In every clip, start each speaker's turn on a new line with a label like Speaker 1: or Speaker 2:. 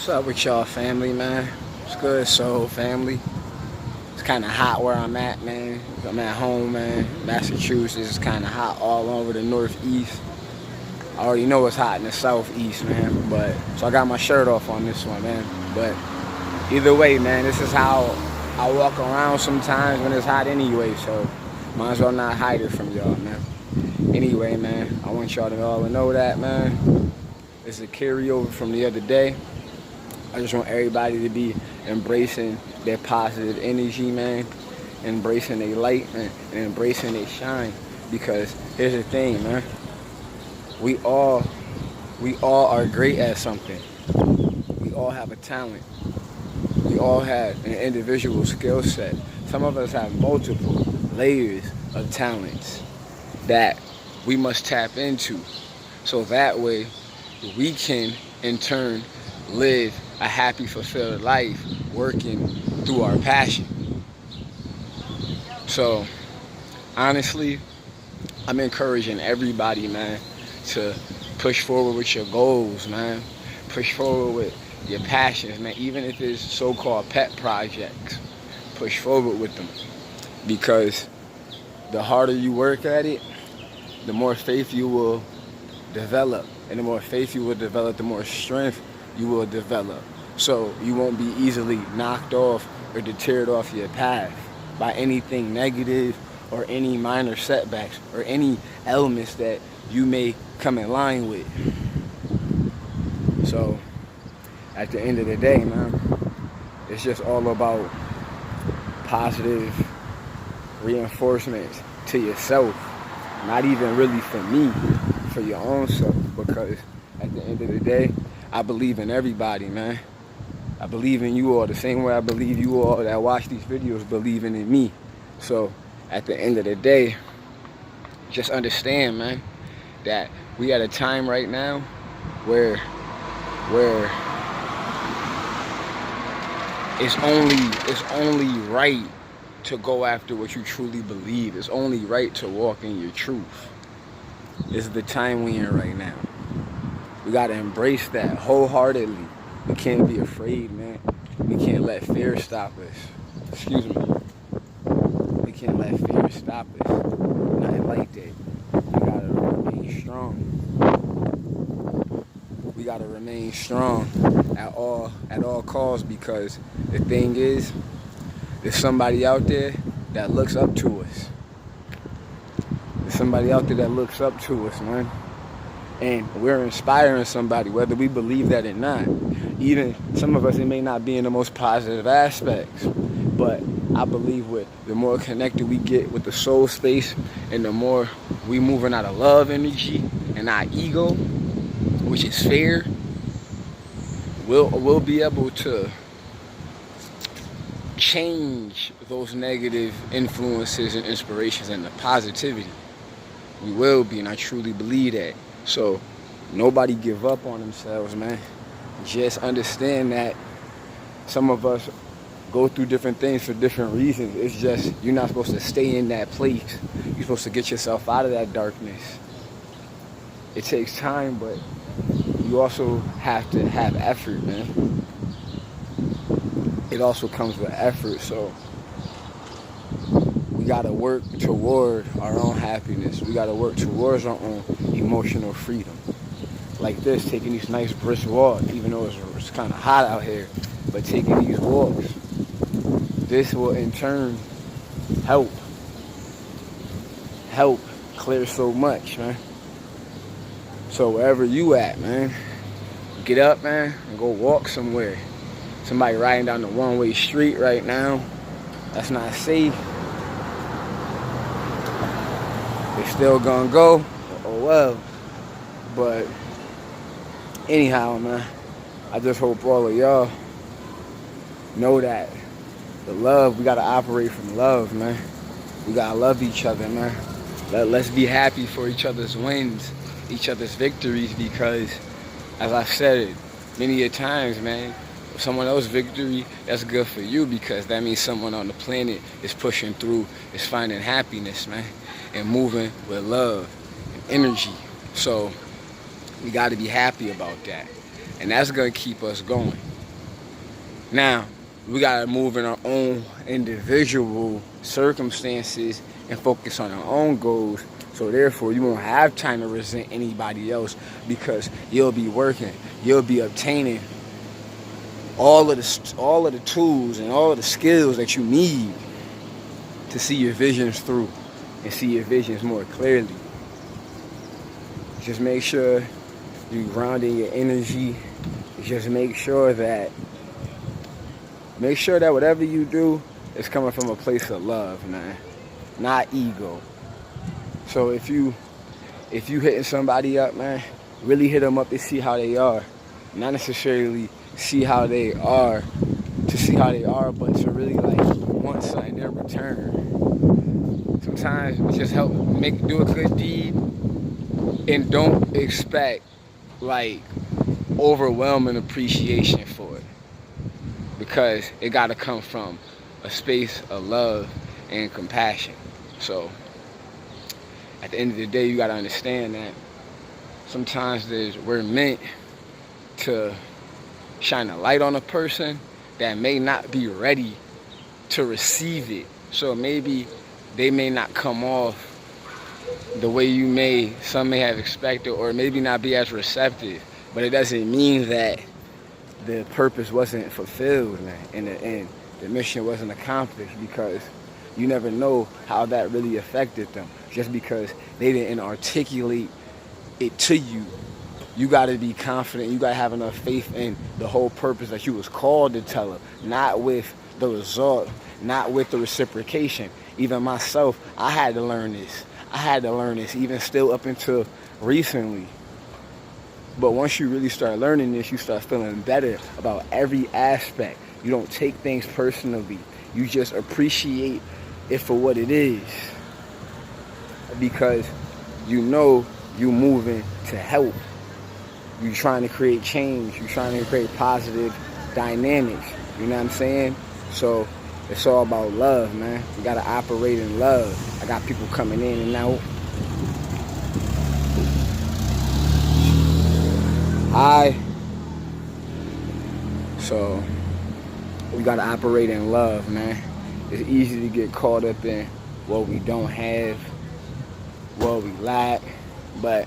Speaker 1: What's up with y'all, family, man? It's good, soul family. It's kind of hot where I'm at, man. I'm at home, man. Massachusetts is kind of hot all over the northeast. I already know it's hot in the southeast, man. But so I got my shirt off on this one, man. But either way, man, this is how I walk around sometimes when it's hot anyway. So might as well not hide it from y'all, man. Anyway, man, I want y'all to all know that, man. It's a carryover from the other day. I just want everybody to be embracing their positive energy, man. Embracing their light, man, and embracing their shine. Because here's the thing, man. We all are great at something. We all have a talent. We all have an individual skill set. Some of us have multiple layers of talents that we must tap into. So that way we can, in turn, live a happy, fulfilled life working through our passion. So, honestly, I'm encouraging everybody, man, to push forward with your goals, man. Push forward with your passions, man. Even if it's so-called pet projects, push forward with them. Because the harder you work at it, the more faith you will develop. And the more faith you will develop, the more strength you will develop. So you won't be easily knocked off or deterred off your path by anything negative or any minor setbacks or any elements that you may come in line with. So at the end of the day, man, it's just all about positive reinforcements to yourself. Not even really for me, for your own self. Because at the end of the day, I believe in everybody, man. I believe in you all the same way I believe you all that watch these videos believing in me. So at the end of the day, just understand, man, that we at a time right now where it's only right to go after what you truly believe. It's only right to walk in your truth. This is the time we in right now. We gotta embrace that wholeheartedly. We can't be afraid, man. We can't let fear stop us. Excuse me. We can't let fear stop us. Nothing like that. We gotta remain strong. We gotta remain strong at all costs, because the thing is, there's somebody out there that looks up to us. There's somebody out there that looks up to us, man. And we're inspiring somebody, whether we believe that or not. Even some of us, it may not be in the most positive aspects. But I believe the more connected we get with the soul space, and the more we moving out of love energy and our ego, which is fear, we'll be able to change those negative influences and inspirations into positivity. We will be, and I truly believe that. So nobody give up on themselves, man. Just understand that some of us go through different things for different reasons. It's just you're not supposed to stay in that place. You're supposed to get yourself out of that darkness. It takes time, but you also have to have effort, man. It also comes with effort, so we gotta work toward our own happiness. We gotta work towards our own emotional freedom. Like this, taking these nice brisk walks, even though it's kind of hot out here, but taking these walks, this will in turn help clear so much, man. So wherever you at, man, get up, man, and go walk somewhere. Somebody riding down the one-way street right now, that's not safe. They still gonna go, oh well. But anyhow, man, I just hope all of y'all know that the love, we gotta operate from love, man. We gotta love each other, man. Let's be happy for each other's wins, each other's victories, because as I've said it many a times, man, someone else's victory, that's good for you, because that means someone on the planet is pushing through, is finding happiness, man, and moving with love and energy. So we got to be happy about that, and that's going to keep us going. Now, we gotta move in our own individual circumstances and focus on our own goals. So therefore, you won't have time to resent anybody else because you'll be working, you'll be obtaining all of the tools and all of the skills that you need to see your visions through and see your visions more clearly. Just make sure you grounding your energy. Just make sure that whatever you do is coming from a place of love, man, not ego. So if you hitting somebody up, man, really hit them up and see how they are, not necessarily see how they are to see how they are, but to really like want something in return. Sometimes just do a good deed and don't expect like overwhelming appreciation for it, because it got to come from a space of love and compassion. So at the end of the day, you got to understand that sometimes we're meant to shine a light on a person that may not be ready to receive it. So maybe they may not come off the way some may have expected, or maybe not be as receptive. But it doesn't mean that the purpose wasn't fulfilled, man, and the mission wasn't accomplished, because you never know how that really affected them. Just because they didn't articulate it to you, you got to be confident. You got to have enough faith in the whole purpose that you was called to tell them, not with the result, not with the reciprocation. Even myself, I had to learn this. Even still up until recently. But once you really start learning this, you start feeling better about every aspect. You don't take things personally. You just appreciate it for what it is. Because you know you're moving to help. You're trying to create change. You're trying to create positive dynamics. You know what I'm saying? So it's all about love, man. You got to operate in love. I got people coming in and out. So we got to operate in love, man. It's easy to get caught up in what we don't have, what we lack, but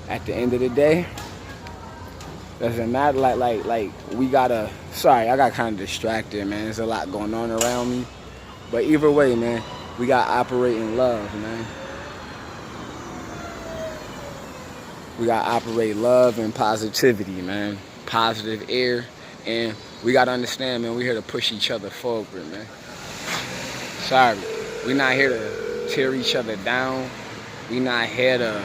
Speaker 1: at the end of the day, doesn't matter. Like we gotta. Sorry, I got kind of distracted, man. There's a lot going on around me, but either way, man, we gotta operate in love, man. We gotta operate love and positivity, man. Positive air, and we gotta understand, man. We're here to push each other forward, man. Sorry, we're not here to tear each other down. We're not here to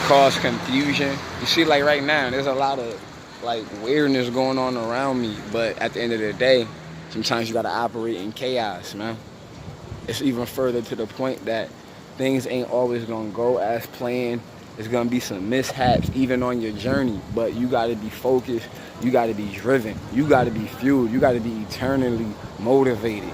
Speaker 1: cause confusion. You see, like right now, there's a lot of like weirdness going on around me, but at the end of the day, sometimes you gotta operate in chaos, man. It's even further to the point that things ain't always gonna go as planned. There's gonna be some mishaps even on your journey, but you gotta be focused, you gotta be driven, you gotta be fueled, you gotta be eternally motivated.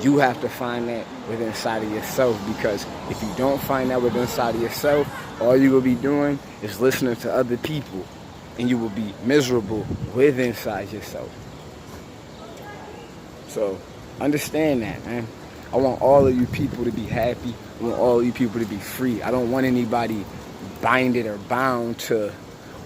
Speaker 1: You have to find that within inside of yourself, because if you don't find that within inside of yourself, all you will be doing is listening to other people, and you will be miserable within inside yourself. So understand that, man. I want all of you people to be happy. I want all of you people to be free. I don't want anybody binded or bound to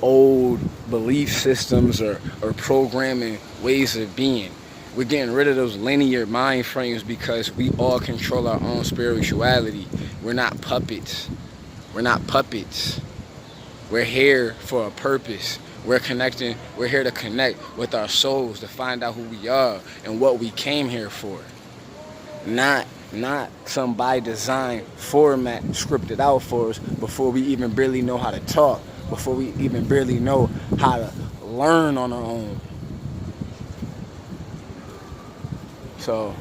Speaker 1: old belief systems or programming ways of being. We're getting rid of those linear mind frames because we all control our own spirituality. We're not puppets. We're not puppets. We're here for a purpose. We're here to connect with our souls, to find out who we are and what we came here for. Not some by design format scripted out for us before we even barely know how to talk, before we even barely know how to learn on our own. So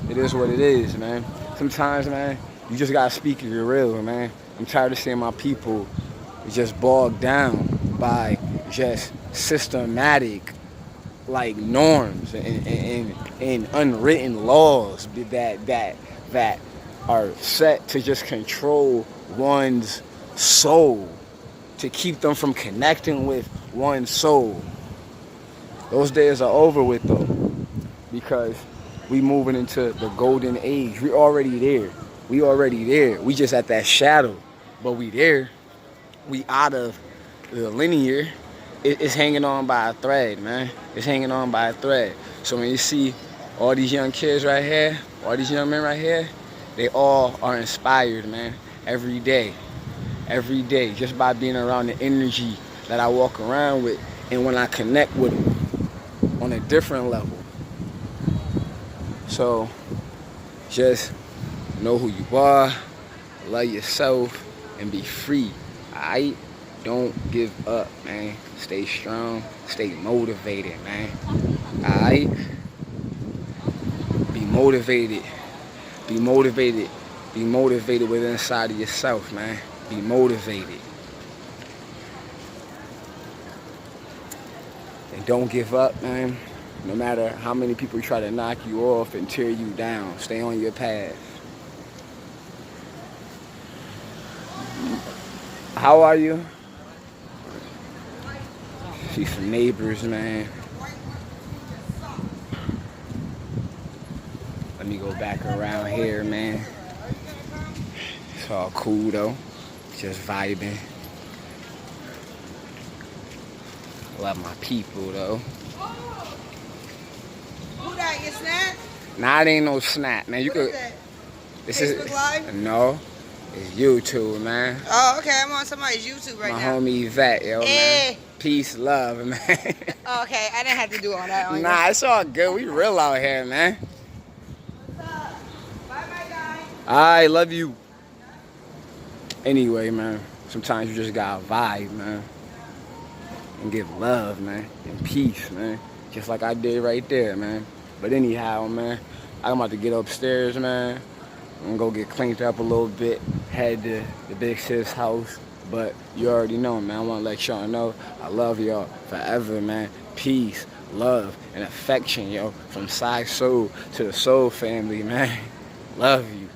Speaker 1: it is what it is, man. Sometimes, man, you just gotta speak if you're real, man. I'm tired of seeing my people just bogged down by just systematic like norms and unwritten laws that are set to just control one's soul, to keep them from connecting with one's soul. Those days are over with though, because we moving into the golden age. We already there. We already there. We just at that shadow, but we there. We out of the linear. It's hanging on by a thread, man. It's hanging on by a thread. So when you see all these young kids right here, all these young men right here, they all are inspired, man. Every day, just by being around the energy that I walk around with, and when I connect with them on a different level. So just know who you are, love yourself, and be free. Alright? Don't give up, man. Stay strong, stay motivated, man. Alright? Be motivated. Be motivated. Be motivated within inside of yourself, man. Be motivated. And don't give up, man. No matter how many people try to knock you off and tear you down, stay on your path. How are you? See some neighbors, man. Let me go back around here, man. It's all cool though. Just vibing. Love my people though.
Speaker 2: Who that? Your snap?
Speaker 1: Nah, it ain't no snap, man. You
Speaker 2: What
Speaker 1: could.
Speaker 2: is that?
Speaker 1: This
Speaker 2: Facebook
Speaker 1: is
Speaker 2: Live?
Speaker 1: no. It's YouTube, man.
Speaker 2: Oh, okay. I'm on somebody's YouTube right
Speaker 1: My
Speaker 2: now.
Speaker 1: homie Yvette, yo, man.
Speaker 2: Eh.
Speaker 1: Peace, love, man.
Speaker 2: Oh, okay. I didn't have to do all that. On
Speaker 1: Nah, it's all good. We real out here, man.
Speaker 2: What's up? Bye-bye, guys.
Speaker 1: I love you. Anyway, man, sometimes you just gotta vibe, man. And give love, man. And peace, man. Just like I did right there, man. But anyhow, man, I'm about to get upstairs, man. I'm gonna go get cleaned up a little bit. Head to the big sis house. But you already know, man. I wanna let y'all know I love y'all forever, man. Peace, love, and affection, yo. From Side Soul to the Soul family, man. Love you.